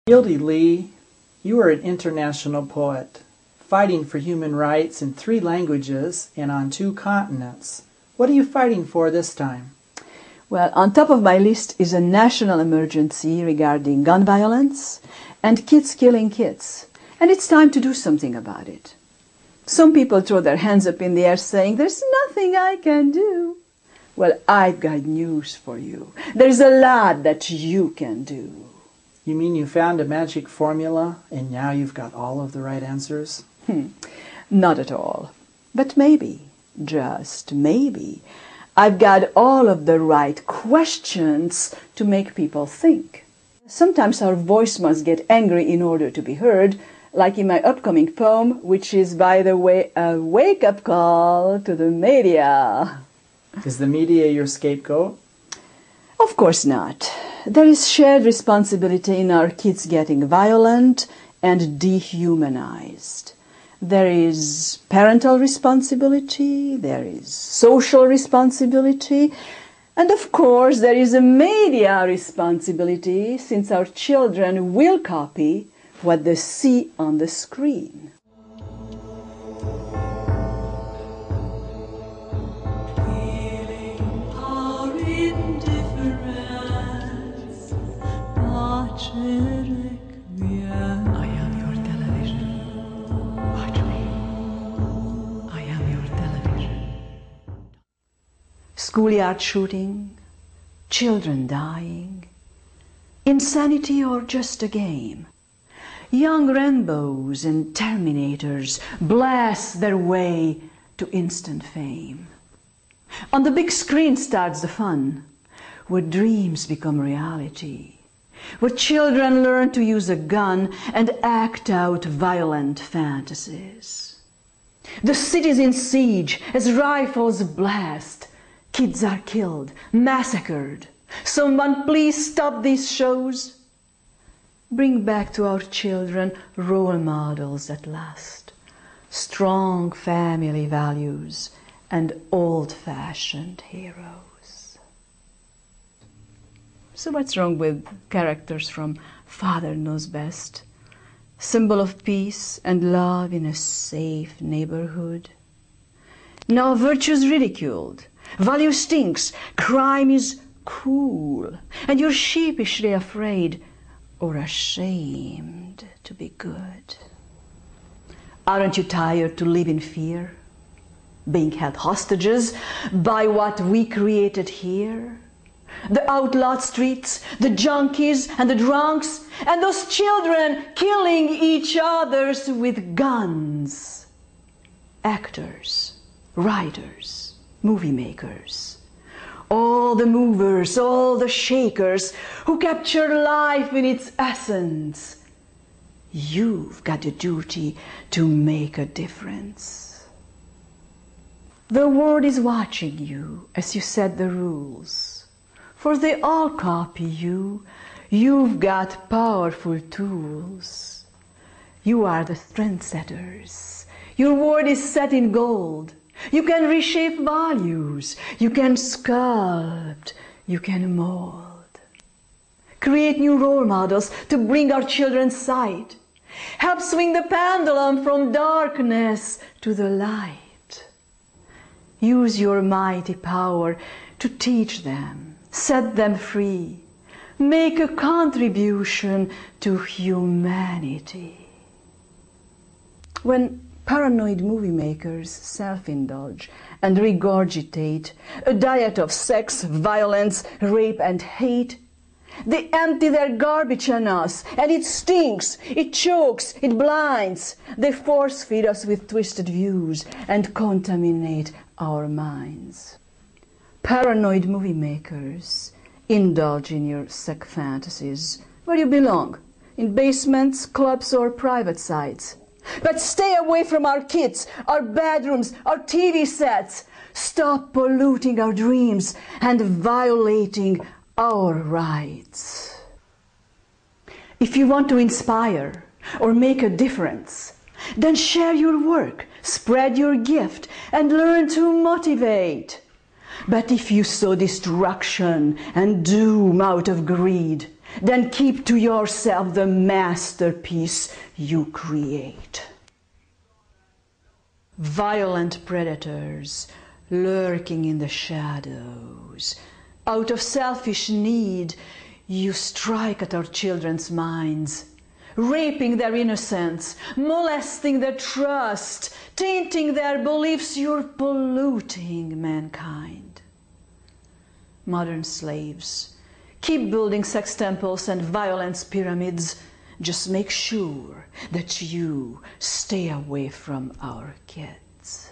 Gildy Lee, you are an international poet, fighting for human rights in 3 languages and on 2 continents. What are you fighting for this time? Well, on top of my list is a national emergency regarding gun violence and kids killing kids. And it's time to do something about it. Some people throw their hands up in the air saying, "There's nothing I can do." Well, I've got news for you. There's a lot that you can do. You mean you found a magic formula and now you've got all of the right answers? Not at all. But maybe, just maybe, I've got all of the right questions to make people think. Sometimes our voice must get angry in order to be heard, like in my upcoming poem, which is, by the way, a wake-up call to the media. Is the media your scapegoat? Of course not. There is shared responsibility in our kids getting violent and dehumanized. There is parental responsibility, there is social responsibility, and of course there is a media responsibility, since our children will copy what they see on the screen. I am your television. Watch me. I am your television. Schoolyard shooting, children dying, insanity or just a game. Young Rambos and Terminators blast their way to instant fame. On the big screen starts the fun, where dreams become reality, where children learn to use a gun and act out violent fantasies. The city's in siege as rifles blast. Kids are killed, massacred. Someone please stop these shows. Bring back to our children role models that last, strong family values and old-fashioned heroes. So what's wrong with characters from Father Knows Best? Symbol of peace and love in a safe neighborhood. Now virtue's ridiculed, value stinks, crime is cool, and you're sheepishly afraid or ashamed to be good. Aren't you tired to live in fear? Being held hostages by what we created here? The outlawed streets, the junkies and the drunks, and those children killing each other with guns. Actors, writers, movie makers, all the movers, all the shakers who capture life in its essence. You've got a duty to make a difference. The world is watching you as you set the rules, for they all copy you. You've got powerful tools. You are the trendsetters. Your word is set in gold. You can reshape values. You can sculpt. You can mold. Create new role models to bring our children's sight. Help swing the pendulum from darkness to the light. Use your mighty power to teach them, set them free, make a contribution to humanity. When paranoid movie makers self-indulge and regurgitate a diet of sex, violence, rape and hate, they empty their garbage on us, and it stinks, it chokes, it blinds. They force-feed us with twisted views and contaminate our minds. Paranoid movie makers, indulge in your sex fantasies where you belong, in basements, clubs or private sites. But stay away from our kids, our bedrooms, our TV sets. Stop polluting our dreams and violating our rights. If you want to inspire or make a difference, then share your work, spread your gift, and learn to motivate. But if you sow destruction and doom out of greed, then keep to yourself the masterpiece you create. Violent predators lurking in the shadows. Out of selfish need, you strike at our children's minds, raping their innocence, molesting their trust, tainting their beliefs. You're polluting mankind. Modern slaves, keep building sex temples and violence pyramids. Just make sure that you stay away from our kids.